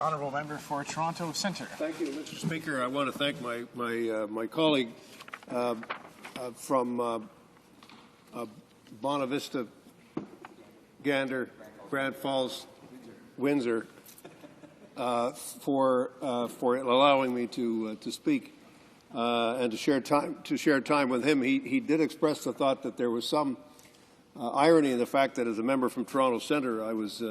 Honourable Member for Toronto Centre. Thank you, Mr. Speaker. I want to thank my colleague from Bonavista, Gander, Grand Falls, Windsor, for allowing me to speak and to share time with him. He did express the thought that there was some irony in the fact that as a member from Toronto Centre, I was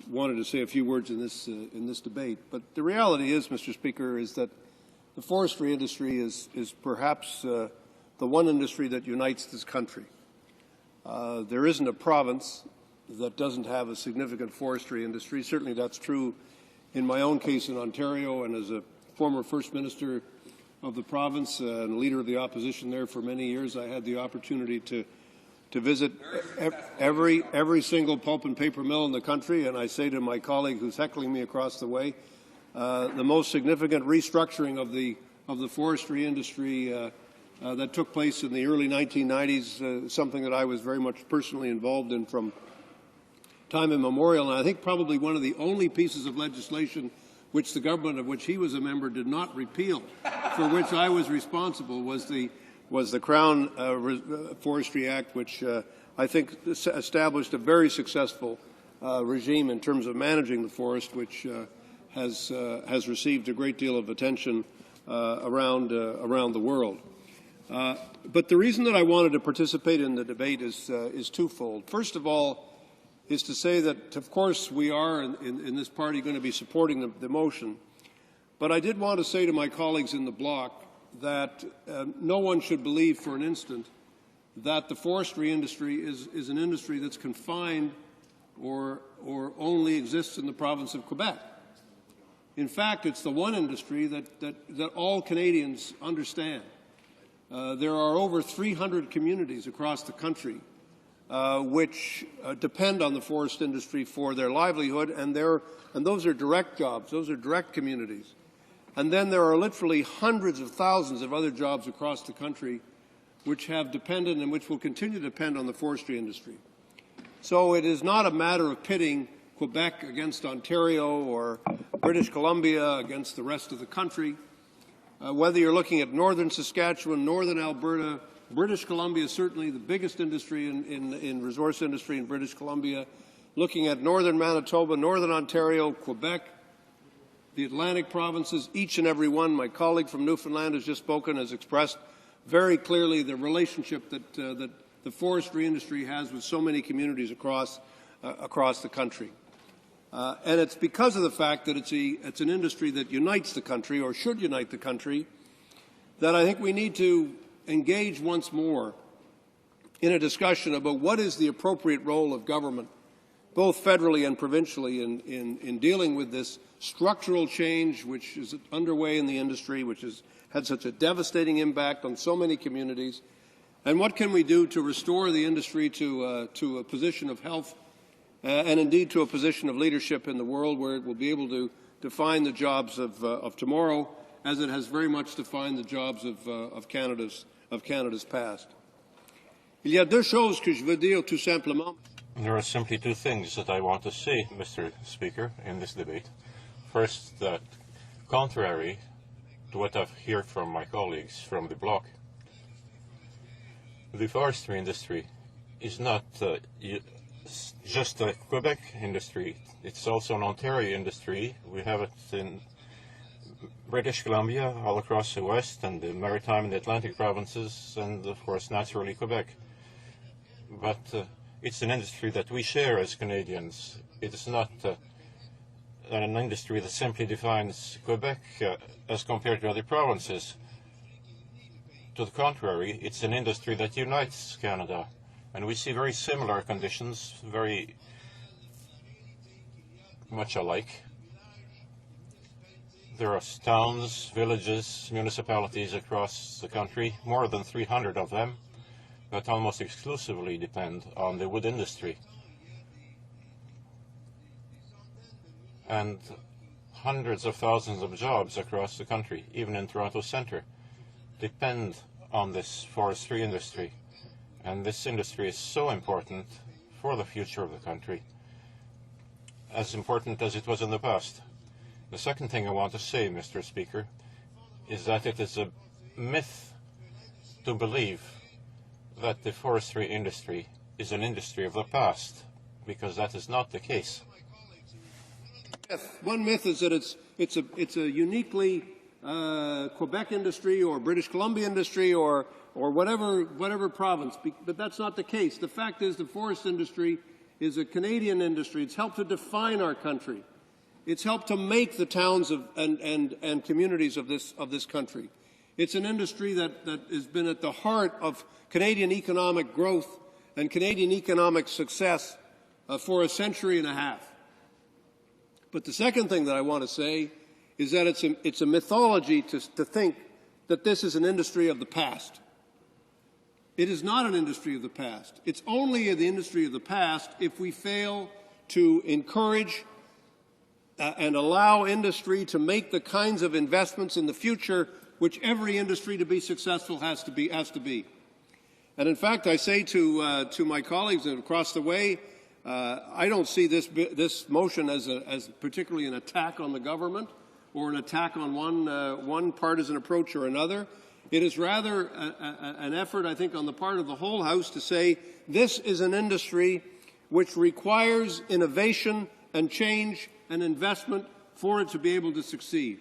wanted to say a few words in this debate. But the reality is, Mr. Speaker, is that the forestry industry is perhaps the one industry that unites this country. There isn't a province that doesn't have a significant forestry industry. Certainly that's true in my own case in Ontario, and as a former First Minister of the province and leader of the opposition there for many years, I had the opportunity to visit every single pulp and paper mill in the country, and I say to my colleague who's heckling me across the way, the most significant restructuring of the forestry industry that took place in the early 1990s, something that I was very much personally involved in from time immemorial, and I think probably one of the only pieces of legislation which the government of which he was a member did not repeal, for which I was responsible, was the Crown Forestry Act, which I think established a very successful regime in terms of managing the forest, which has received a great deal of attention around the world. But the reason that I wanted to participate in the debate is twofold. First of all, is to say that, of course, we are in this party going to be supporting the motion. But I did want to say to my colleagues in the bloc that no one should believe for an instant that the forestry industry is an industry that's confined or only exists in the province of Quebec. In fact, it's the one industry that all Canadians understand. There are over 300 communities across the country which depend on the forest industry for their livelihood, and those are direct jobs. Those are direct communities. And then there are literally hundreds of thousands of other jobs across the country which have depended and which will continue to depend on the forestry industry. So it is not a matter of pitting Quebec against Ontario or British Columbia against the rest of the country. Whether you're looking at northern Saskatchewan, northern Alberta, British Columbia is certainly the biggest industry in resource industry in British Columbia, looking at northern Manitoba, northern Ontario, Quebec, the Atlantic provinces, each and every one. My colleague from Newfoundland has just spoken, has expressed very clearly the relationship that the forestry industry has with so many communities across the country. And it's because of the fact that it's an industry that unites the country, or should unite the country, that I think we need to engage once more in a discussion about what is the appropriate role of government, both federally and provincially, in dealing with this structural change which is underway in the industry, which has had such a devastating impact on so many communities, and what can we do to restore the industry to a position of health and indeed to a position of leadership in the world where it will be able to define the jobs of tomorrow as it has very much defined the jobs of Canada's past. Il y a deux choses que je veux dire tout simplement. There are simply two things that I want to say, Mr. Speaker, in this debate. First, that contrary to what I've heard from my colleagues from the bloc, the forestry industry is not just a Quebec industry. It's also an Ontario industry. We have it in British Columbia, all across the West, and the Maritime and the Atlantic provinces, and of course, naturally, Quebec. But it's an industry that we share as Canadians. It is not an industry that simply defines Quebec as compared to other provinces. To the contrary, it's an industry that unites Canada, and we see very similar conditions, very much alike. There are towns, villages, municipalities across the country, more than 300 of them, that almost exclusively depend on the wood industry. And hundreds of thousands of jobs across the country, even in Toronto Centre, depend on this forestry industry. And this industry is so important for the future of the country, as important as it was in the past. The second thing I want to say, Mr. Speaker, is that it is a myth to believe that the forestry industry is an industry of the past, because that is not the case. One myth is that it's a uniquely Quebec industry or British Columbia industry or whatever province, but that's not the case. The fact is the forest industry is a Canadian industry. It's helped to define our country. It's helped to make the towns and communities of this country. It's an industry that has been at the heart of Canadian economic growth and Canadian economic success for a century and a half. But the second thing that I want to say is that it's a mythology to think that this is an industry of the past. It is not an industry of the past. It's only the industry of the past if we fail to encourage and allow industry to make the kinds of investments in the future which every industry to be successful has to be. And in fact, I say to my colleagues across the way, I don't see this motion as particularly an attack on the government or an attack on one partisan approach or another. It is rather an effort, I think, on the part of the whole House to say this is an industry which requires innovation and change and investment for it to be able to succeed.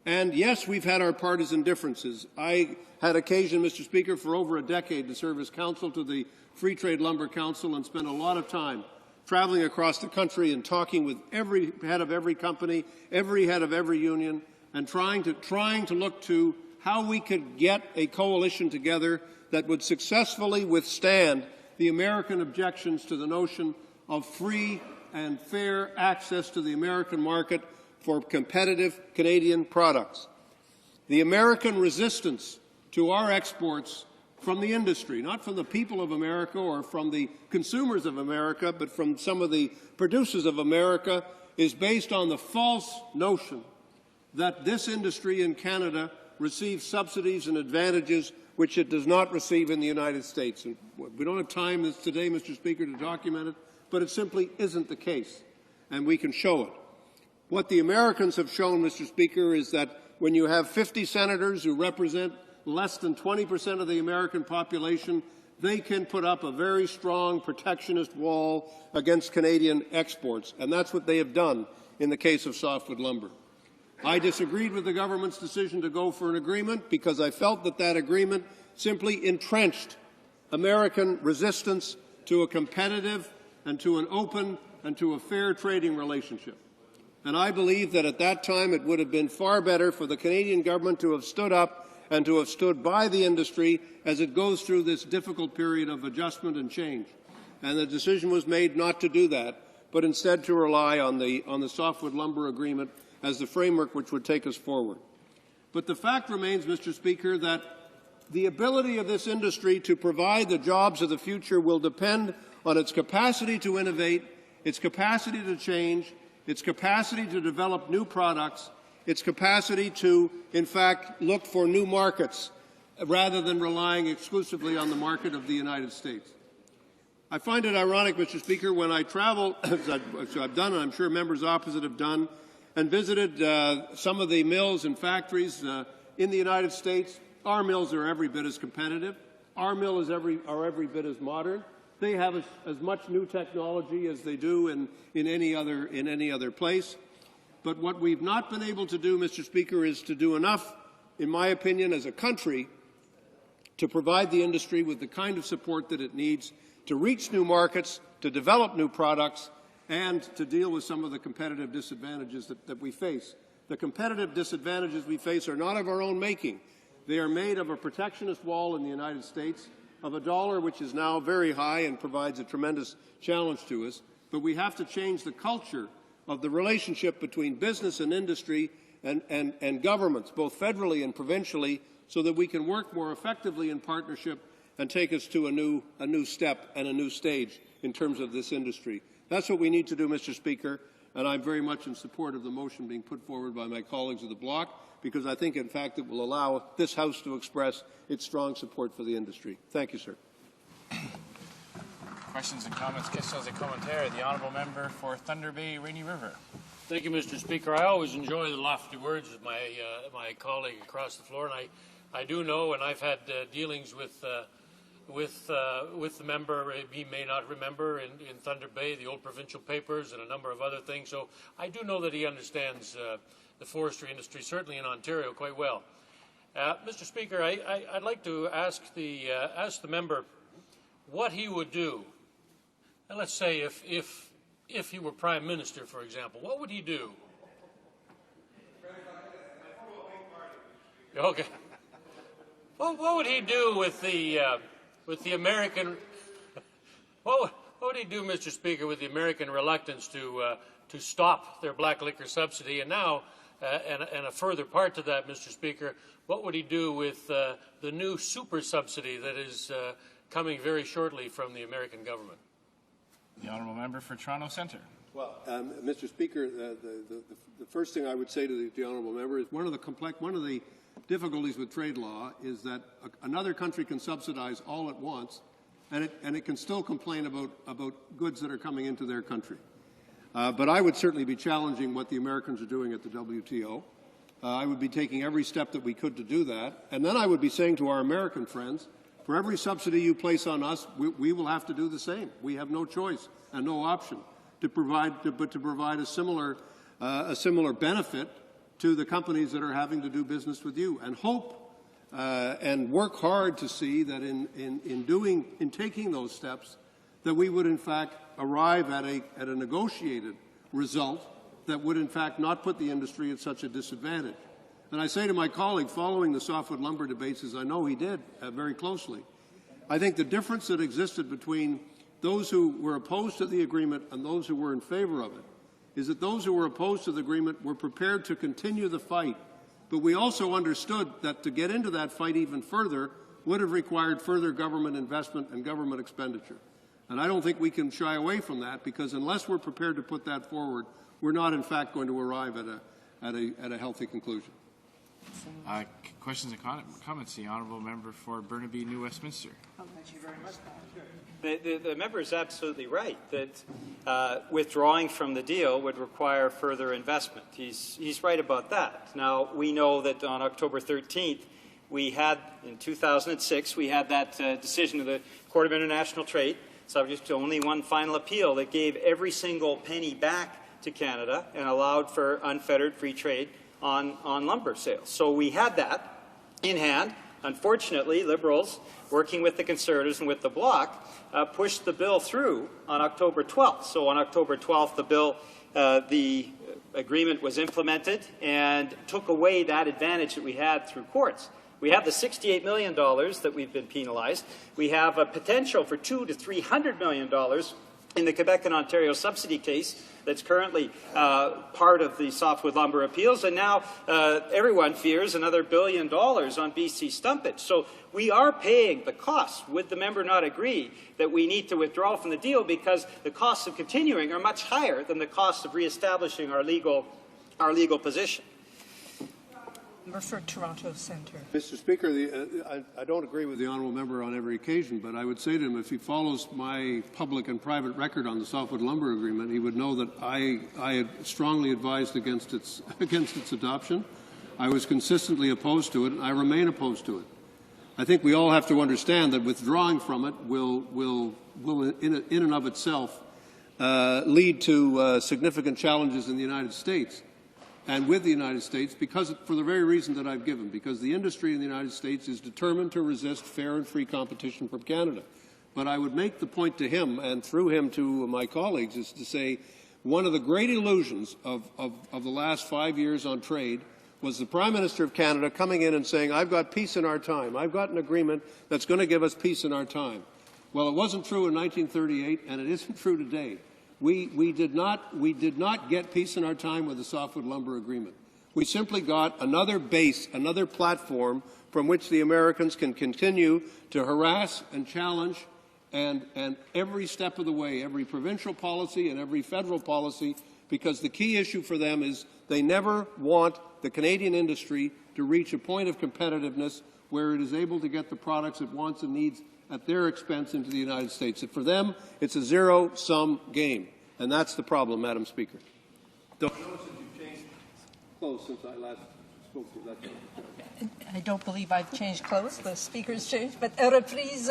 And yes, we've had our partisan differences. I had occasion, Mr. Speaker, for over a decade to serve as counsel to the Free Trade Lumber Council and spent a lot of time traveling across the country and talking with every head of every company, every head of every union, and trying to look to how we could get a coalition together that would successfully withstand the American objections to the notion of free and fair access to the American market for competitive Canadian products. The American resistance to our exports from the industry, not from the people of America or from the consumers of America, but from some of the producers of America, is based on the false notion that this industry in Canada receives subsidies and advantages which it does not receive in the United States. And we don't have time today, Mr. Speaker, to document it, but it simply isn't the case, and we can show it. What the Americans have shown, Mr. Speaker, is that when you have 50 senators who represent less than 20% of the American population, they can put up a very strong protectionist wall against Canadian exports, and that's what they have done in the case of softwood lumber. I disagreed with the government's decision to go for an agreement because I felt that that agreement simply entrenched American resistance to a competitive and to an open and to a fair trading relationship. And I believe that at that time it would have been far better for the Canadian government to have stood up and to have stood by the industry as it goes through this difficult period of adjustment and change. And the decision was made not to do that, but instead to rely on the softwood lumber agreement as the framework which would take us forward. But the fact remains, Mr. Speaker, that the ability of this industry to provide the jobs of the future will depend on its capacity to innovate, its capacity to change, its capacity to develop new products, its capacity to, in fact, look for new markets rather than relying exclusively on the market of the United States. I find it ironic, Mr. Speaker, when I travel, as I've done and I'm sure members opposite have done, and visited some of the mills and factories in the United States. Our mills are every bit as competitive. Our mills are every bit as modern. They have as much new technology as they do in any other place. But what we've not been able to do, Mr. Speaker, is to do enough, in my opinion, as a country, to provide the industry with the kind of support that it needs to reach new markets, to develop new products, and to deal with some of the competitive disadvantages that we face. The competitive disadvantages we face are not of our own making. They are made of a protectionist wall in the United States, of a dollar which is now very high and provides a tremendous challenge to us. But we have to change the culture of the relationship between business and industry and governments, both federally and provincially, so that we can work more effectively in partnership and take us to a new step and a new stage in terms of this industry. That's what we need to do, Mr. Speaker, and I'm very much in support of the motion being put forward by my colleagues of the bloc, because I think, in fact, it will allow this House to express its strong support for the industry. Thank you, sir. Questions and comments. Questions et commentaires. The honourable member for Thunder Bay, Rainy River. Thank you, Mr. Speaker. I always enjoy the lofty words of my my colleague across the floor, and I do know, and I've had dealings with the member. He may not remember in Thunder Bay, the old provincial papers, and a number of other things. So I do know that he understands the forestry industry, certainly in Ontario, quite well. Mr. Speaker, I'd like to ask the member what he would do. And let's say if he were Prime Minister, for example, what would he do? Okay. What would he do with the American? What would he do, Mr. Speaker, with the American reluctance to stop their black liquor subsidy? And now, and a further part to that, Mr. Speaker, what would he do with the new super subsidy that is coming very shortly from the American government? The honourable member for Toronto Centre. Well, Mr. Speaker, the first thing I would say to the honourable member is one of the difficulties with trade law is that another country can subsidize all at once, and it can still complain about goods that are coming into their country. But I would certainly be challenging what the Americans are doing at the WTO. I would be taking every step that we could to do that, and then I would be saying to our American friends, for every subsidy you place on us, we will have to do the same. We have no choice and no option to provide a similar benefit to the companies that are having to do business with you, and hope and work hard to see that in taking those steps, that we would in fact arrive at a negotiated result that would in fact not put the industry at such a disadvantage. And I say to my colleague, following the softwood lumber debates, as I know he did very closely, I think the difference that existed between those who were opposed to the agreement and those who were in favour of it is that those who were opposed to the agreement were prepared to continue the fight, but we also understood that to get into that fight even further would have required further government investment and government expenditure. And I don't think we can shy away from that, because unless we're prepared to put that forward, we're not in fact going to arrive at a healthy conclusion. Questions and comments? The honourable member for Burnaby, New Westminster. Thank you very much. The member is absolutely right that withdrawing from the deal would require further investment. He's right about that. Now, we know that on October 13th, in 2006, we had that decision of the Court of International Trade, subject to only one final appeal, that gave every single penny back to Canada and allowed for unfettered free trade on lumber sales. So we had that in hand. Unfortunately, Liberals, working with the Conservatives and with the Bloc, pushed the bill through on October 12th. So on October 12th, the agreement was implemented and took away that advantage that we had through courts. We have the $68 million that we've been penalized. We have a potential for $200 to $300 million in the Quebec and Ontario subsidy case that's currently part of the softwood lumber appeals, and now everyone fears another $1 billion on BC stumpage. So we are paying the costs. Would the member not agree that we need to withdraw from the deal because the costs of continuing are much higher than the costs of reestablishing our legal position? Member for Toronto Centre. Mr. Speaker, I don't agree with the honourable member on every occasion, but I would say to him, if he follows my public and private record on the softwood lumber agreement, he would know that I had strongly advised against its adoption. I was consistently opposed to it, and I remain opposed to it. I think we all have to understand that withdrawing from it will in and of itself lead to significant challenges in the United States and with the United States, for the very reason that I've given, because the industry in the United States is determined to resist fair and free competition from Canada. But I would make the point to him, and through him to my colleagues, is to say one of the great illusions of the last 5 years on trade was the Prime Minister of Canada coming in and saying, I've got peace in our time. I've got an agreement that's going to give us peace in our time. Well, it wasn't true in 1938, and it isn't true today. We did not get peace in our time with the softwood lumber agreement. We simply got another base, another platform from which the Americans can continue to harass and challenge and every step of the way, every provincial policy and every federal policy, because the key issue for them is they never want the Canadian industry to reach a point of competitiveness where it is able to get the products it wants and needs at their expense into the United States. And for them, it's a zero-sum game. And that's the problem, Madam Speaker. Don't notice that you've changed clothes since I last spoke to you. That's all. I don't believe I've changed clothes. The speaker's changed, but a reprise